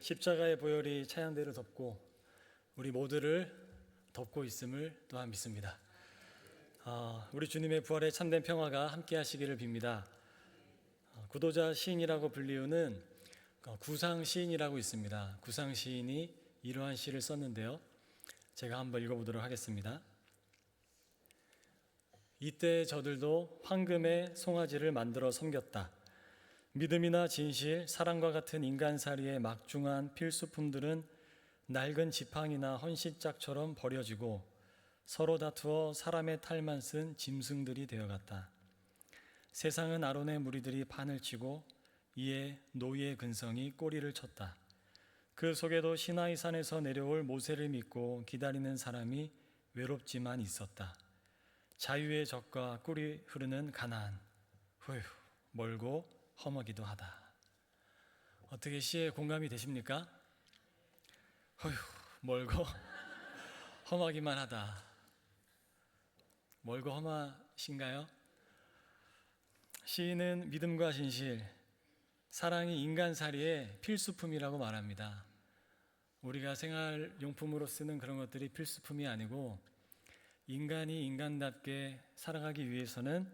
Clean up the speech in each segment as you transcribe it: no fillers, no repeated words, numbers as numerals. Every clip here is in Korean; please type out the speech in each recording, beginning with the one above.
십자가의 보혈이 차양대를 덮고 우리 모두를 덮고 있음을 또한 믿습니다. 우리 주님의 부활의 참된 평화가 함께 하시기를 빕니다. 구도자 시인이라고 불리우는 구상 시인이라고 있습니다. 구상 시인이 이러한 시를 썼는데요, 제가 한번 읽어보도록 하겠습니다. 이때 저들도 황금의 송아지를 만들어 섬겼다. 믿음이나 진실, 사랑과 같은 인간살이의 막중한 필수품들은 낡은 지팡이나 헌신짝처럼 버려지고 서로 다투어 사람의 탈만 쓴 짐승들이 되어갔다. 세상은 아론의 무리들이 판을 치고 이에 노이의 근성이 꼬리를 쳤다. 그 속에도 시나이산에서 내려올 모세를 믿고 기다리는 사람이 외롭지만 있었다. 자유의 적과 꿀이 흐르는 가나안, 휴, 멀고 험하기도 하다. 어떻게 시에 공감이 되십니까? 휴, 멀고 험하기만 하다. 멀고 험하신가요? 시인은 믿음과 진실, 사랑이 인간살이의 필수품이라고 말합니다. 우리가 생활용품으로 쓰는 그런 것들이 필수품이 아니고 인간이 인간답게 살아가기 위해서는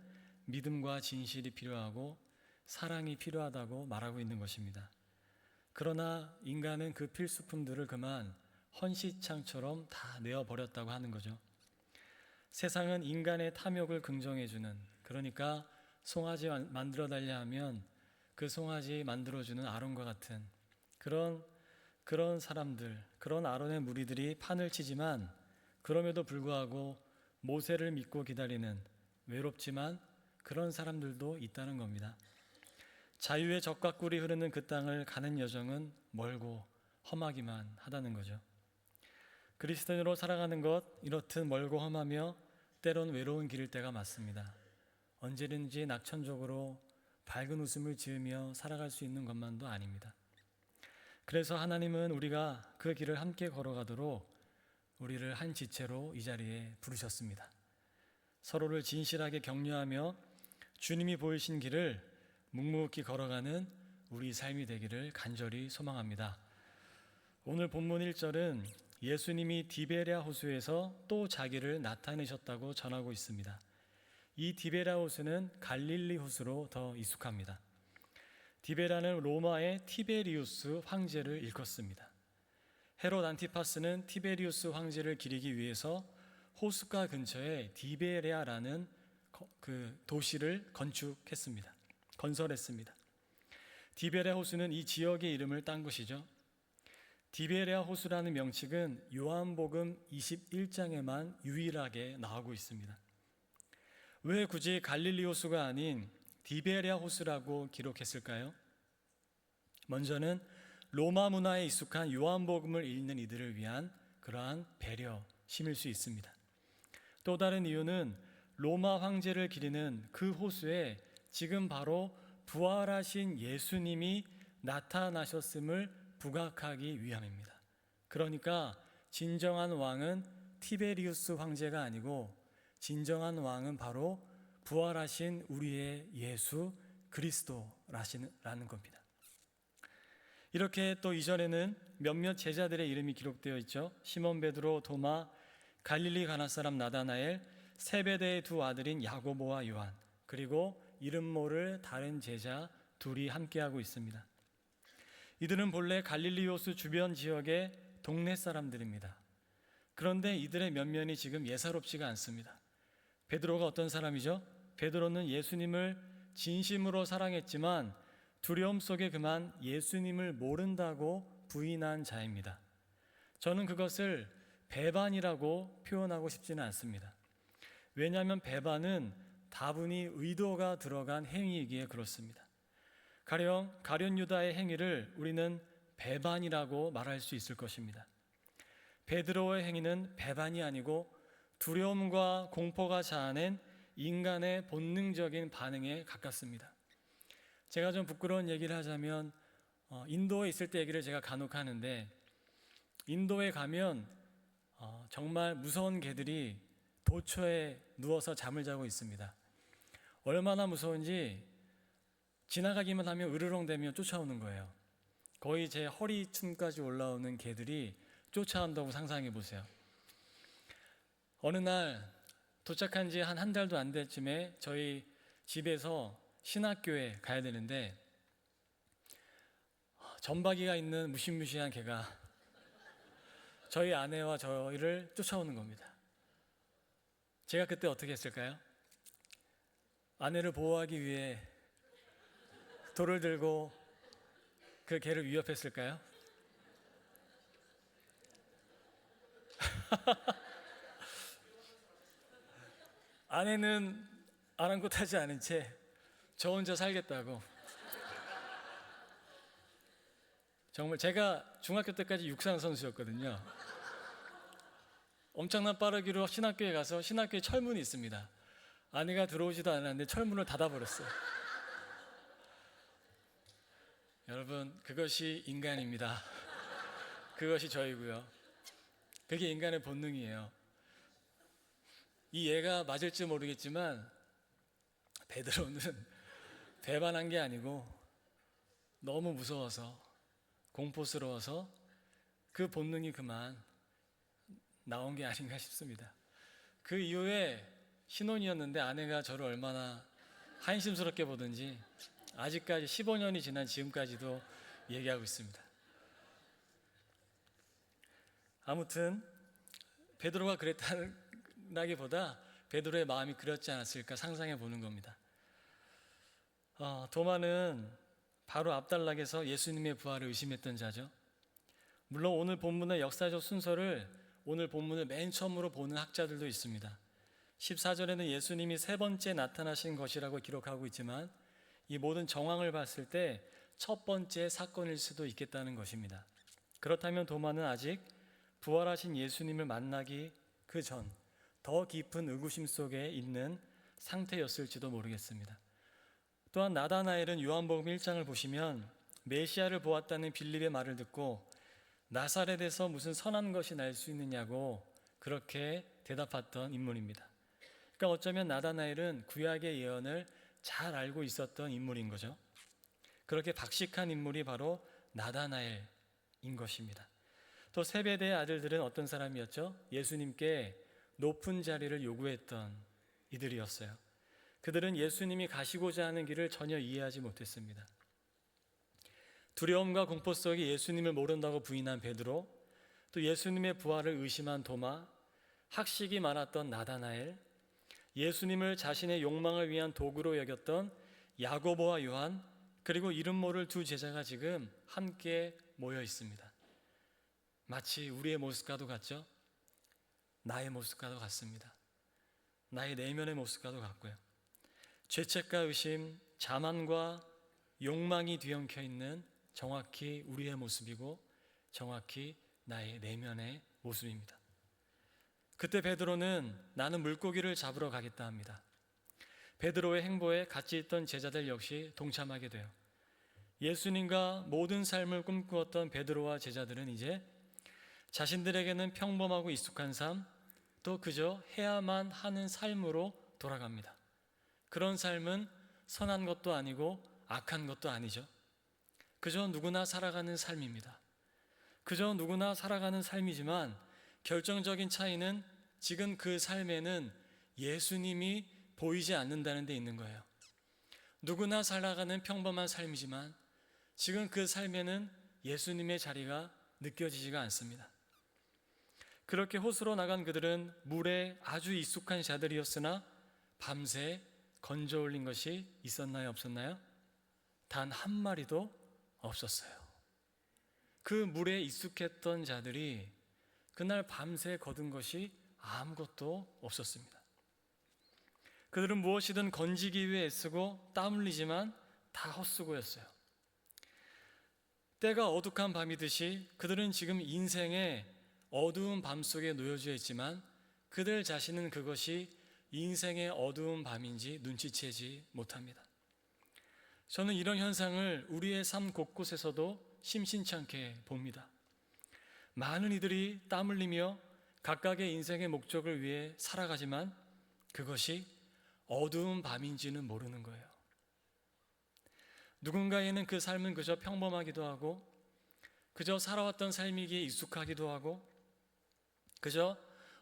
믿음과 진실이 필요하고 사랑이 필요하다고 말하고 있는 것입니다. 그러나 인간은 그 필수품들을 그만 헌시창처럼 다 내어버렸다고 하는 거죠. 세상은 인간의 탐욕을 긍정해주는, 그러니까 송아지 만들어 달라 하면 그 송아지 만들어주는 아론과 같은 그런 사람들, 그런 아론의 무리들이 판을 치지만 그럼에도 불구하고 모세를 믿고 기다리는 외롭지만 그런 사람들도 있다는 겁니다. 자유의 적과 꿀이 흐르는 그 땅을 가는 여정은 멀고 험하기만 하다는 거죠. 그리스도인으로 살아가는 것, 이렇듯 멀고 험하며 때론 외로운 길일 때가 맞습니다. 언제든지 낙천적으로 밝은 웃음을 지으며 살아갈 수 있는 것만도 아닙니다. 그래서 하나님은 우리가 그 길을 함께 걸어가도록 우리를 한 지체로 이 자리에 부르셨습니다. 서로를 진실하게 격려하며 주님이 보이신 길을 묵묵히 걸어가는 우리 삶이 되기를 간절히 소망합니다. 오늘 본문 1절은 예수님이 디베랴 호수에서 또 자기를 나타내셨다고 전하고 있습니다. 이 디베랴 호수는 갈릴리 호수로 더 익숙합니다. 디베라는 로마의 티베리우스 황제를 일컫습니다. 헤롯 안티파스는 티베리우스 황제를 기리기 위해서 호숫가 근처에 디베랴라는 그 도시를 건설했습니다. 디베랴 호수는 이 지역의 이름을 딴 것이죠. 디베랴 호수라는 명칭은 요한복음 21장에만 유일하게 나오고 있습니다. 왜 굳이 갈릴리 호수가 아닌 디베랴 호수라고 기록했을까요? 먼저는 로마 문화에 익숙한 요한복음을 읽는 이들을 위한 그러한 배려심일 수 있습니다. 또 다른 이유는 로마 황제를 기리는 그 호수에 지금 바로 부활하신 예수님이 나타나셨음을 부각하기 위함입니다. 그러니까 진정한 왕은 티베리우스 황제가 아니고 진정한 왕은 바로 부활하신 우리의 예수 그리스도라는 겁니다. 이렇게 또 이전에는 몇몇 제자들의 이름이 기록되어 있죠. 시몬 베드로, 도마, 갈릴리 가나 사람 나다나엘, 세베대의 두 아들인 야고보와 요한, 그리고 이름 모를 다른 제자 둘이 함께하고 있습니다. 이들은 본래 갈릴리 호수 주변 지역의 동네 사람들입니다. 그런데 이들의 면면이 지금 예사롭지가 않습니다. 베드로가 어떤 사람이죠? 베드로는 예수님을 진심으로 사랑했지만 두려움 속에 그만 예수님을 모른다고 부인한 자입니다. 저는 그것을 배반이라고 표현하고 싶지는 않습니다. 왜냐하면 배반은 다분히 의도가 들어간 행위이기에 그렇습니다. 가룟 유다의 행위를 우리는 배반이라고 말할 수 있을 것입니다. 베드로의 행위는 배반이 아니고 두려움과 공포가 자아낸 인간의 본능적인 반응에 가깝습니다. 제가 좀 부끄러운 얘기를 하자면 인도에 있을 때 얘기를 제가 간혹 하는데, 인도에 가면 정말 무서운 개들이 도처에 누워서 잠을 자고 있습니다. 얼마나 무서운지 지나가기만 하면 으르렁대며 쫓아오는 거예요. 거의 제 허리춤까지 올라오는 개들이 쫓아온다고 상상해 보세요. 어느 날 도착한 지 한 달도 안 됐쯤에 저희 집에서 신학교에 가야 되는데 점박이가 있는 무시무시한 개가 저희 아내와 저희를 쫓아오는 겁니다. 제가 그때 어떻게 했을까요? 아내를 보호하기 위해 돌을 들고 그 개를 위협했을까요? 아내는 아랑곳하지 않은 채 저 혼자 살겠다고. 정말 제가 중학교 때까지 육상 선수였거든요. 엄청난 빠르기로 신학교에 가서 신학교에 철문이 있습니다. 아내가 들어오지도 않았는데 철문을 닫아버렸어요. 여러분, 그것이 인간입니다. 그것이 저희고요. 그게 인간의 본능이에요. 이 얘가 맞을지 모르겠지만 베드로는 배반한 게 아니고 너무 무서워서 공포스러워서 그 본능이 그만 나온 게 아닌가 싶습니다. 그 이후에 신혼이었는데 아내가 저를 얼마나 한심스럽게 보든지 아직까지 15년이 지난 지금까지도 얘기하고 있습니다. 아무튼 베드로가 그랬다기보다 베드로의 마음이 그렇지 않았을까 상상해 보는 겁니다. 도마는 바로 앞단락에서 예수님의 부활을 의심했던 자죠. 물론 오늘 본문의 역사적 순서를 오늘 본문을 맨 처음으로 보는 학자들도 있습니다. 14절에는 예수님이 세 번째 나타나신 것이라고 기록하고 있지만 이 모든 정황을 봤을 때 첫 번째 사건일 수도 있겠다는 것입니다. 그렇다면 도마는 아직 부활하신 예수님을 만나기 그 전 더 깊은 의구심 속에 있는 상태였을지도 모르겠습니다. 또한 나다나엘은 요한복음 1장을 보시면 메시아를 보았다는 빌립의 말을 듣고 나사렛에서 무슨 선한 것이 날 수 있느냐고 그렇게 대답했던 인물입니다. 그러니까 어쩌면 나다나엘은 구약의 예언을 잘 알고 있었던 인물인 거죠. 그렇게 박식한 인물이 바로 나다나엘인 것입니다. 또 세베대의 아들들은 어떤 사람이었죠? 예수님께 높은 자리를 요구했던 이들이었어요. 그들은 예수님이 가시고자 하는 길을 전혀 이해하지 못했습니다. 두려움과 공포 속에 예수님을 모른다고 부인한 베드로, 또 예수님의 부활을 의심한 도마, 학식이 많았던 나다나엘, 예수님을 자신의 욕망을 위한 도구로 여겼던 야고보와 요한, 그리고 이름 모를 두 제자가 지금 함께 모여 있습니다. 마치 우리의 모습과도 같죠? 나의 모습과도 같습니다. 나의 내면의 모습과도 같고요. 죄책과 의심, 자만과 욕망이 뒤엉켜 있는 정확히 우리의 모습이고 정확히 나의 내면의 모습입니다. 그때 베드로는 나는 물고기를 잡으러 가겠다 합니다. 베드로의 행보에 같이 있던 제자들 역시 동참하게 돼요. 예수님과 모든 삶을 꿈꾸었던 베드로와 제자들은 이제 자신들에게는 평범하고 익숙한 삶, 또 그저 해야만 하는 삶으로 돌아갑니다. 그런 삶은 선한 것도 아니고 악한 것도 아니죠. 그저 누구나 살아가는 삶입니다. 그저 누구나 살아가는 삶이지만 결정적인 차이는 지금 그 삶에는 예수님이 보이지 않는다는 데 있는 거예요. 누구나 살아가는 평범한 삶이지만 지금 그 삶에는 예수님의 자리가 느껴지지가 않습니다. 그렇게 호수로 나간 그들은 물에 아주 익숙한 자들이었으나 밤새 건져 올린 것이 있었나요? 없었나요? 단 한 마리도 없었어요. 그 물에 익숙했던 자들이 그날 밤새 거둔 것이 아무것도 없었습니다. 그들은 무엇이든 건지기 위해 애쓰고 땀 흘리지만 다 헛수고였어요. 때가 어둑한 밤이듯이 그들은 지금 인생의 어두운 밤 속에 놓여져 있지만 그들 자신은 그것이 인생의 어두운 밤인지 눈치채지 못합니다. 저는 이런 현상을 우리의 삶 곳곳에서도 심심찮게 봅니다. 많은 이들이 땀 흘리며 각각의 인생의 목적을 위해 살아가지만 그것이 어두운 밤인지는 모르는 거예요. 누군가에는 그 삶은 그저 평범하기도 하고 그저 살아왔던 삶이기에 익숙하기도 하고 그저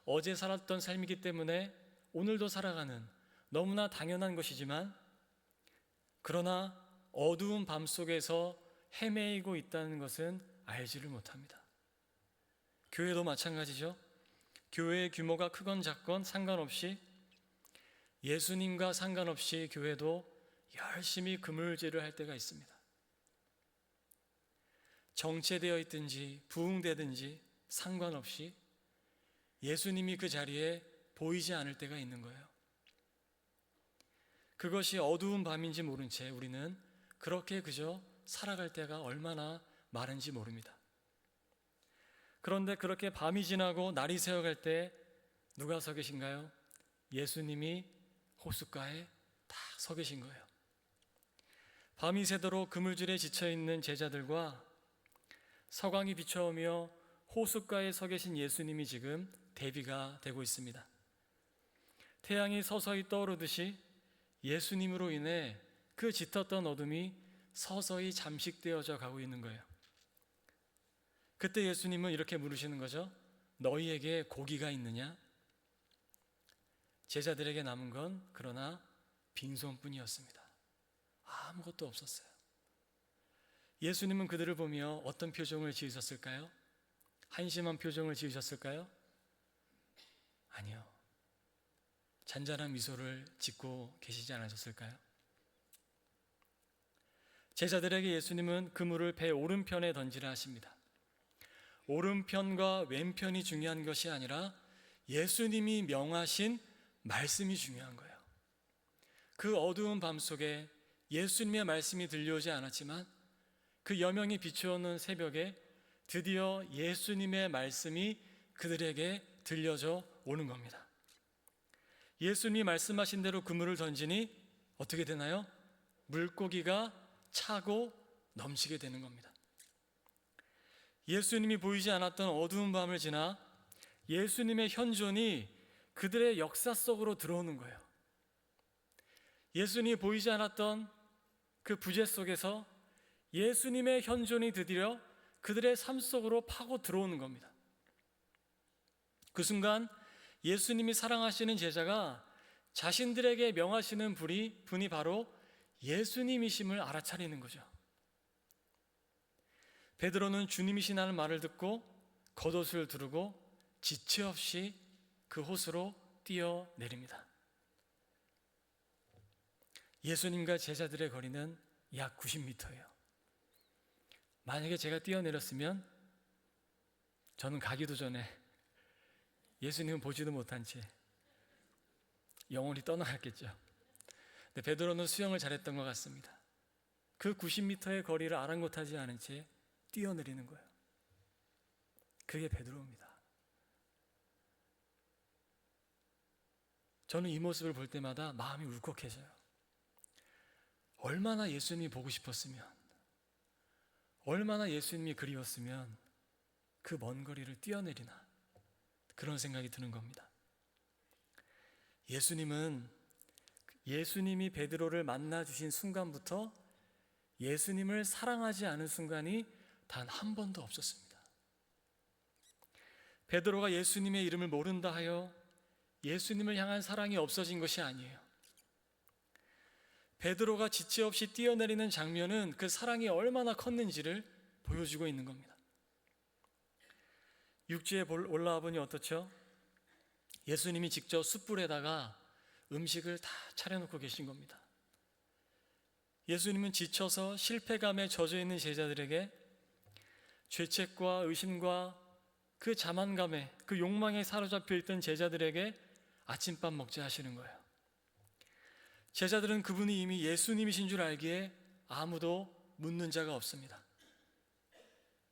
어제 살았던 삶이기 때문에 오늘도 살아가는 너무나 당연한 것이지만 그러나 어두운 밤 속에서 헤매이고 있다는 것은 알지를 못합니다. 교회도 마찬가지죠. 교회의 규모가 크건 작건 상관없이 예수님과 상관없이 교회도 열심히 그물질을 할 때가 있습니다. 정체되어 있든지 부흥되든지 상관없이 예수님이 그 자리에 보이지 않을 때가 있는 거예요. 그것이 어두운 밤인지 모른 채 우리는 그렇게 그저 살아갈 때가 얼마나 많은지 모릅니다. 그런데 그렇게 밤이 지나고 날이 새어갈 때 누가 서 계신가요? 예수님이 호숫가에 딱 서 계신 거예요. 밤이 새도록 그물질에 지쳐있는 제자들과 서광이 비춰오며 호숫가에 서 계신 예수님이 지금 대비가 되고 있습니다. 태양이 서서히 떠오르듯이 예수님으로 인해 그 짙었던 어둠이 서서히 잠식되어져 가고 있는 거예요. 그때 예수님은 이렇게 물으시는 거죠. 너희에게 고기가 있느냐? 제자들에게 남은 건 그러나 빈손뿐이었습니다. 아무것도 없었어요. 예수님은 그들을 보며 어떤 표정을 지으셨을까요? 한심한 표정을 지으셨을까요? 아니요. 잔잔한 미소를 짓고 계시지 않으셨을까요? 제자들에게 예수님은 그물을 배 오른편에 던지라 하십니다. 오른편과 왼편이 중요한 것이 아니라 예수님이 명하신 말씀이 중요한 거예요. 그 어두운 밤 속에 예수님의 말씀이 들려오지 않았지만 그 여명이 비추어오는 새벽에 드디어 예수님의 말씀이 그들에게 들려져 오는 겁니다. 예수님이 말씀하신 대로 그물을 던지니 어떻게 되나요? 물고기가 차고 넘치게 되는 겁니다. 예수님이 보이지 않았던 어두운 밤을 지나 예수님의 현존이 그들의 역사 속으로 들어오는 거예요. 예수님이 보이지 않았던 그 부재 속에서 예수님의 현존이 드디어 그들의 삶 속으로 파고 들어오는 겁니다. 그 순간 예수님이 사랑하시는 제자가 자신들에게 명하시는 분이 바로 예수님이심을 알아차리는 거죠. 베드로는 주님이시라는 말을 듣고 겉옷을 두르고 지체 없이 그 호수로 뛰어내립니다. 예수님과 제자들의 거리는 약 90m예요. 만약에 제가 뛰어내렸으면 저는 가기도 전에 예수님은 보지도 못한 채 영원히 떠나갔겠죠. 근데 베드로는 수영을 잘했던 것 같습니다. 그 90m의 거리를 아랑곳하지 않은 채 뛰어내리는 거예요. 그게 베드로입니다. 저는 이 모습을 볼 때마다 마음이 울컥해져요. 얼마나 예수님이 보고 싶었으면, 얼마나 예수님이 그리웠으면 그 먼 거리를 뛰어내리나, 그런 생각이 드는 겁니다. 예수님이 베드로를 만나 주신 순간부터 예수님을 사랑하지 않은 순간이 단 한 번도 없었습니다. 베드로가 예수님의 이름을 모른다 하여 예수님을 향한 사랑이 없어진 것이 아니에요. 베드로가 지체 없이 뛰어내리는 장면은 그 사랑이 얼마나 컸는지를 보여주고 있는 겁니다. 육지에 올라와 보니 어떻죠? 예수님이 직접 숯불에다가 음식을 다 차려놓고 계신 겁니다. 예수님은 지쳐서 실패감에 젖어 있는 제자들에게 죄책과 의심과 그 자만감에, 그 욕망에 사로잡혀 있던 제자들에게 아침밥 먹자 하시는 거예요. 제자들은 그분이 이미 예수님이신 줄 알기에 아무도 묻는 자가 없습니다.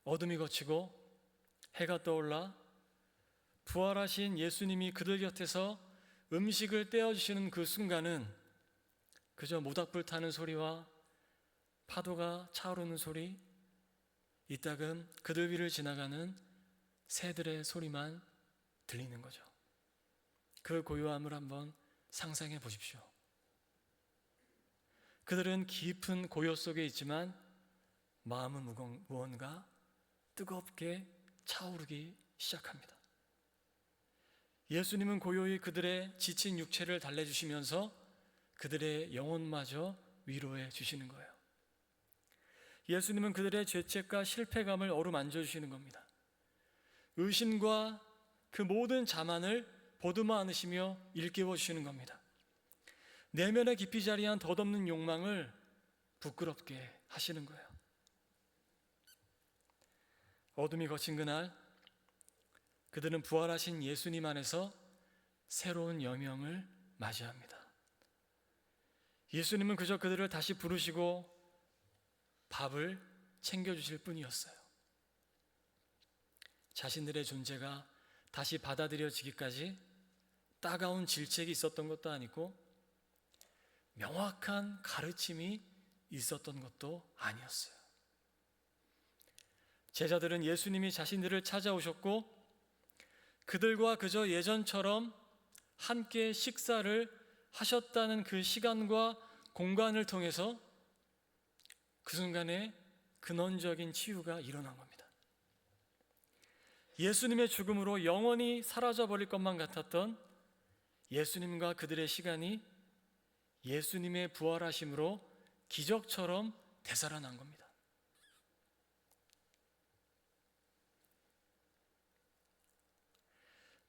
어둠이 걷히고 해가 떠올라 부활하신 예수님이 그들 곁에서 음식을 떼어주시는 그 순간은 그저 모닥불 타는 소리와 파도가 차오르는 소리, 이따금 그들 위를 지나가는 새들의 소리만 들리는 거죠. 그 고요함을 한번 상상해 보십시오. 그들은 깊은 고요 속에 있지만 마음은 무언가 뜨겁게 차오르기 시작합니다. 예수님은 고요히 그들의 지친 육체를 달래주시면서 그들의 영혼마저 위로해 주시는 거예요. 예수님은 그들의 죄책과 실패감을 어루만져 주시는 겁니다. 의심과 그 모든 자만을 보듬어 안으시며 일깨워 주시는 겁니다. 내면에 깊이 자리한 덧없는 욕망을 부끄럽게 하시는 거예요. 어둠이 거친 그날 그들은 부활하신 예수님 안에서 새로운 여명을 맞이합니다. 예수님은 그저 그들을 다시 부르시고 밥을 챙겨주실 뿐이었어요. 자신들의 존재가 다시 받아들여지기까지 따가운 질책이 있었던 것도 아니고 명확한 가르침이 있었던 것도 아니었어요. 제자들은 예수님이 자신들을 찾아오셨고 그들과 그저 예전처럼 함께 식사를 하셨다는 그 시간과 공간을 통해서 그 순간에 근원적인 치유가 일어난 겁니다. 예수님의 죽음으로 영원히 사라져버릴 것만 같았던 예수님과 그들의 시간이 예수님의 부활하심으로 기적처럼 되살아난 겁니다.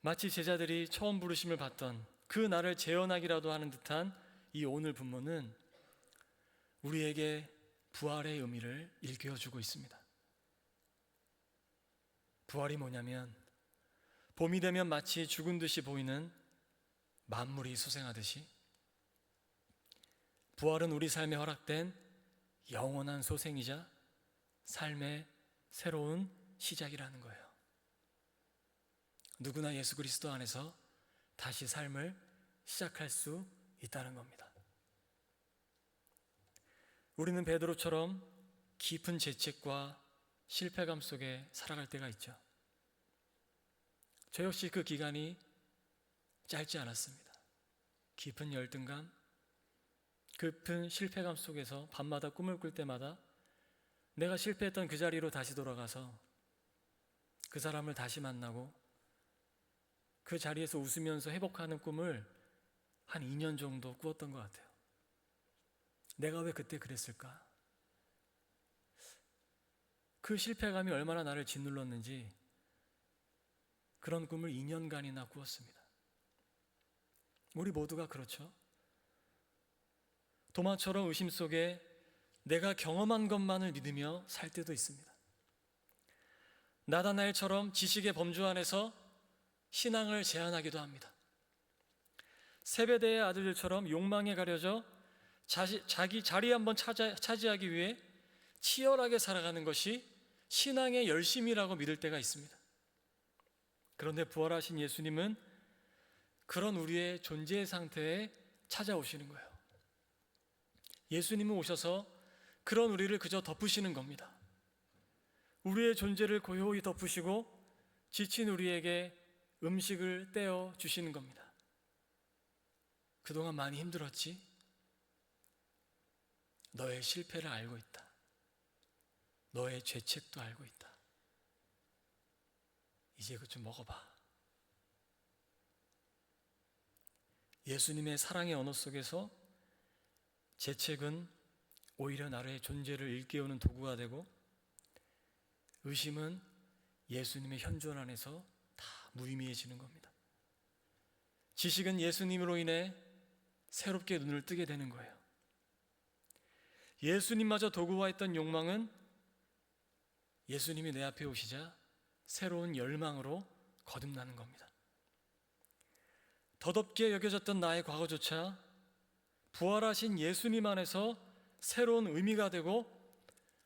마치 제자들이 처음 부르심을 받던 그 날을 재현하기라도 하는 듯한 이 오늘 본문은 우리에게 부활의 의미를 일깨워주고 있습니다. 부활이 뭐냐면 봄이 되면 마치 죽은 듯이 보이는 만물이 소생하듯이 부활은 우리 삶에 허락된 영원한 소생이자 삶의 새로운 시작이라는 거예요. 누구나 예수 그리스도 안에서 다시 삶을 시작할 수 있다는 겁니다. 우리는 베드로처럼 깊은 죄책과 실패감 속에 살아갈 때가 있죠. 저 역시 그 기간이 짧지 않았습니다. 깊은 열등감, 깊은 실패감 속에서 밤마다 꿈을 꿀 때마다 내가 실패했던 그 자리로 다시 돌아가서 그 사람을 다시 만나고 그 자리에서 웃으면서 회복하는 꿈을 한 2년 정도 꾸었던 것 같아요. 내가 왜 그때 그랬을까? 그 실패감이 얼마나 나를 짓눌렀는지 그런 꿈을 2년간이나 꾸었습니다. 우리 모두가 그렇죠. 도마처럼 의심 속에 내가 경험한 것만을 믿으며 살 때도 있습니다. 나다나엘처럼 지식의 범주 안에서 신앙을 제한하기도 합니다. 세베대의 아들들처럼 욕망에 가려져 자기 자리 한번 차지하기 위해 치열하게 살아가는 것이 신앙의 열심이라고 믿을 때가 있습니다. 그런데 부활하신 예수님은 그런 우리의 존재의 상태에 찾아오시는 거예요. 예수님은 오셔서 그런 우리를 그저 덮으시는 겁니다. 우리의 존재를 고요히 덮으시고 지친 우리에게 음식을 떼어 주시는 겁니다. 그동안 많이 힘들었지? 너의 실패를 알고 있다. 너의 죄책도 알고 있다. 이제 그거 좀 먹어봐. 예수님의 사랑의 언어 속에서 죄책은 오히려 나의 존재를 일깨우는 도구가 되고 의심은 예수님의 현존 안에서 다 무의미해지는 겁니다. 지식은 예수님으로 인해 새롭게 눈을 뜨게 되는 거예요. 예수님마저 도구화했던 욕망은 예수님이 내 앞에 오시자 새로운 열망으로 거듭나는 겁니다. 덧없게 여겨졌던 나의 과거조차 부활하신 예수님 안에서 새로운 의미가 되고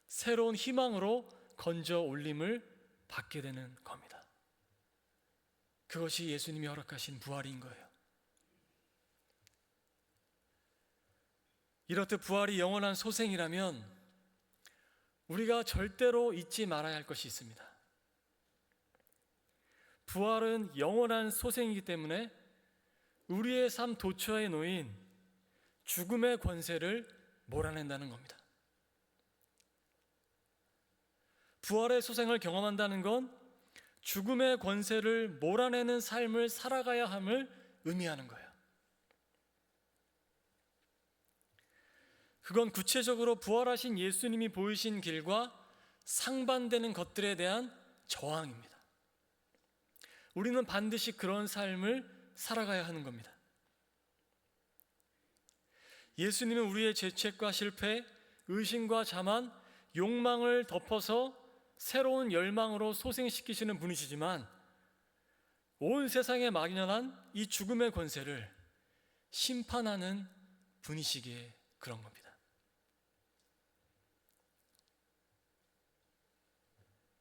새로운 희망으로 건져 올림을 받게 되는 겁니다. 그것이 예수님이 허락하신 부활인 거예요. 이렇듯 부활이 영원한 소생이라면 우리가 절대로 잊지 말아야 할 것이 있습니다. 부활은 영원한 소생이기 때문에 우리의 삶 도처에 놓인 죽음의 권세를 몰아낸다는 겁니다. 부활의 소생을 경험한다는 건 죽음의 권세를 몰아내는 삶을 살아가야 함을 의미하는 거예요. 그건 구체적으로 부활하신 예수님이 보이신 길과 상반되는 것들에 대한 저항입니다. 우리는 반드시 그런 삶을 살아가야 하는 겁니다. 예수님은 우리의 죄책과 실패, 의심과 자만, 욕망을 덮어서 새로운 열망으로 소생시키시는 분이시지만 온 세상에 막연한 이 죽음의 권세를 심판하는 분이시기에 그런 겁니다.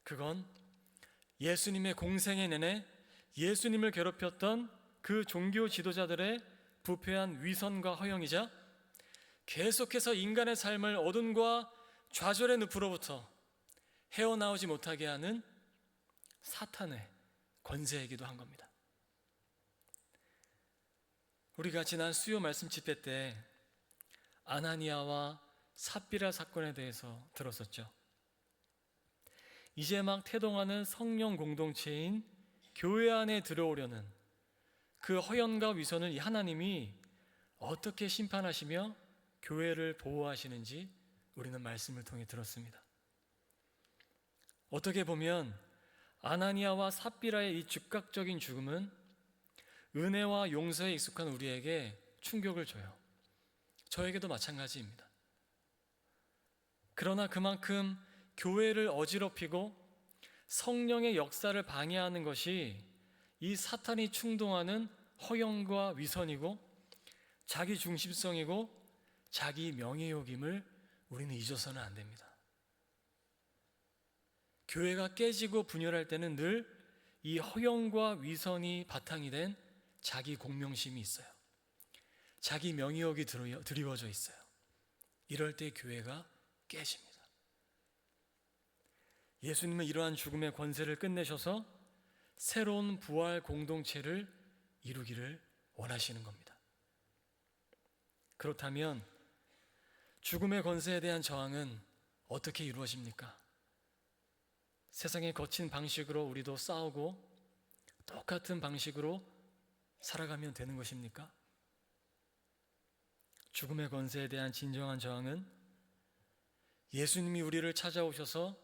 그건 예수님의 공생애 내내 예수님을 괴롭혔던 그 종교 지도자들의 부패한 위선과 허영이자 계속해서 인간의 삶을 어둠과 좌절의 늪으로부터 헤어나오지 못하게 하는 사탄의 권세이기도 한 겁니다. 우리가 지난 수요 말씀 집회 때 아나니아와 삽비라 사건에 대해서 들었었죠. 이제 막 태동하는 성령 공동체인 교회 안에 들어오려는 그 허연과 위선을 하나님이 어떻게 심판하시며 교회를 보호하시는지 우리는 말씀을 통해 들었습니다. 어떻게 보면 아나니아와 삽비라의 이 즉각적인 죽음은 은혜와 용서에 익숙한 우리에게 충격을 줘요. 저에게도 마찬가지입니다. 그러나 그만큼 교회를 어지럽히고 성령의 역사를 방해하는 것이 이 사탄이 충동하는 허영과 위선이고 자기 중심성이고 자기 명예욕임을 우리는 잊어서는 안 됩니다. 교회가 깨지고 분열할 때는 늘 이 허영과 위선이 바탕이 된 자기 공명심이 있어요. 자기 명예욕이 드리워져 있어요. 이럴 때 교회가 깨집니다. 예수님은 이러한 죽음의 권세를 끝내셔서 새로운 부활 공동체를 이루기를 원하시는 겁니다. 그렇다면 죽음의 권세에 대한 저항은 어떻게 이루어집니까? 세상의 거친 방식으로 우리도 싸우고 똑같은 방식으로 살아가면 되는 것입니까? 죽음의 권세에 대한 진정한 저항은 예수님이 우리를 찾아오셔서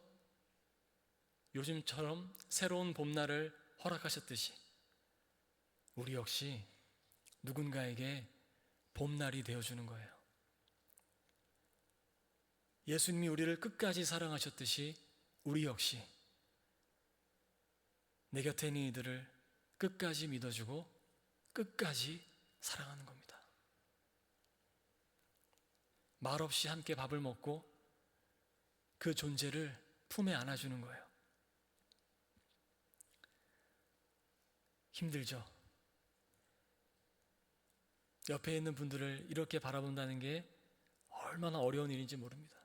요즘처럼 새로운 봄날을 허락하셨듯이 우리 역시 누군가에게 봄날이 되어주는 거예요. 예수님이 우리를 끝까지 사랑하셨듯이 우리 역시 내 곁에 있는 이들을 끝까지 믿어주고 끝까지 사랑하는 겁니다. 말없이 함께 밥을 먹고 그 존재를 품에 안아주는 거예요. 힘들죠? 옆에 있는 분들을 이렇게 바라본다는 게 얼마나 어려운 일인지 모릅니다.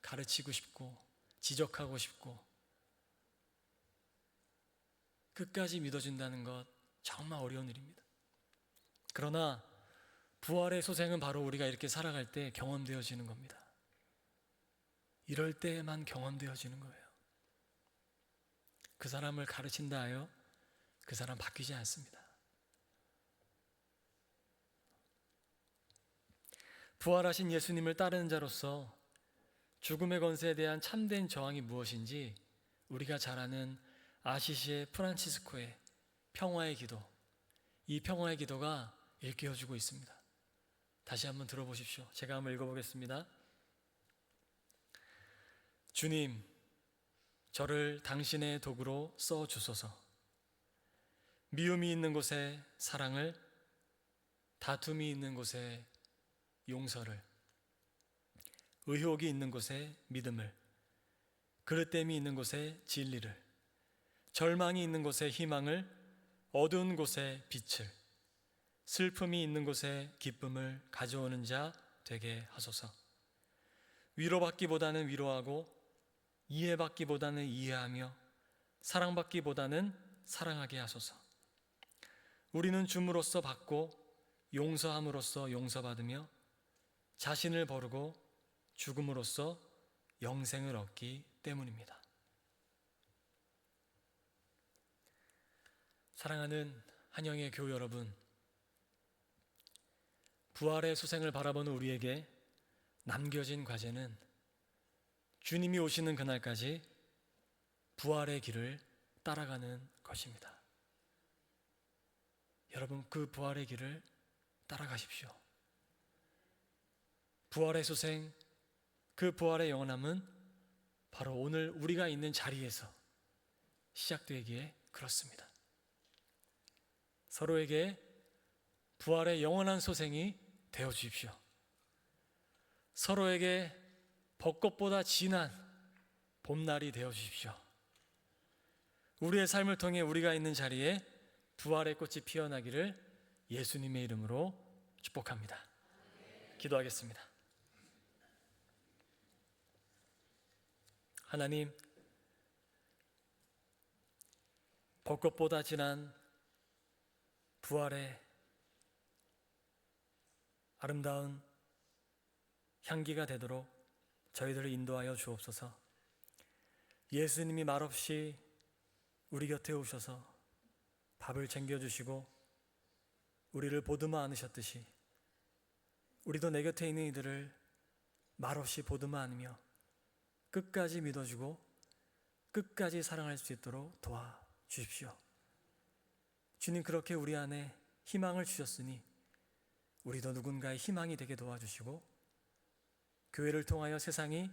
가르치고 싶고 지적하고 싶고 끝까지 믿어준다는 것 정말 어려운 일입니다. 그러나 부활의 소생은 바로 우리가 이렇게 살아갈 때 경험되어지는 겁니다. 이럴 때에만 경험되어지는 거예요. 그 사람을 가르친다 하여 그 사람 바뀌지 않습니다. 부활하신 예수님을 따르는 자로서 죽음의 권세에 대한 참된 저항이 무엇인지 우리가 잘 아는 아시시의 프란치스코의 평화의 기도, 이 평화의 기도가 일깨워주고 있습니다. 다시 한번 들어보십시오. 제가 한번 읽어보겠습니다. 주님, 저를 당신의 도구로 써주소서. 미움이 있는 곳에 사랑을, 다툼이 있는 곳에 용서를, 의혹이 있는 곳에 믿음을, 그릇됨이 있는 곳에 진리를, 절망이 있는 곳에 희망을, 어두운 곳에 빛을, 슬픔이 있는 곳에 기쁨을 가져오는 자 되게 하소서. 위로받기보다는 위로하고 이해받기보다는 이해하며 사랑받기보다는 사랑하게 하소서. 우리는 줌으로써 받고 용서함으로써 용서받으며 자신을 버리고 죽음으로써 영생을 얻기 때문입니다. 사랑하는 한영의 교우 여러분, 부활의 소생을 바라보는 우리에게 남겨진 과제는 주님이 오시는 그날까지 부활의 길을 따라가는 것입니다. 여러분, 그 부활의 길을 따라가십시오. 부활의 소생, 그 부활의 영원함은 바로 오늘 우리가 있는 자리에서 시작되기에 그렇습니다. 서로에게 부활의 영원한 소생이 되어 주십시오. 서로에게 벚꽃보다 진한 봄날이 되어 주십시오. 우리의 삶을 통해 우리가 있는 자리에 부활의 꽃이 피어나기를 예수님의 이름으로 축복합니다. 기도하겠습니다. 하나님, 벚꽃보다 진한 부활의 아름다운 향기가 되도록 저희들을 인도하여 주옵소서. 예수님이 말없이 우리 곁에 오셔서 밥을 챙겨주시고 우리를 보듬어 안으셨듯이 우리도 내 곁에 있는 이들을 말없이 보듬어 안으며 끝까지 믿어주고 끝까지 사랑할 수 있도록 도와주십시오. 주님, 그렇게 우리 안에 희망을 주셨으니 우리도 누군가의 희망이 되게 도와주시고 교회를 통하여 세상이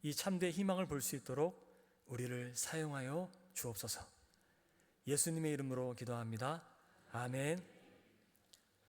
이 참된 희망을 볼 수 있도록 우리를 사용하여 주옵소서. 예수님의 이름으로 기도합니다. 아멘.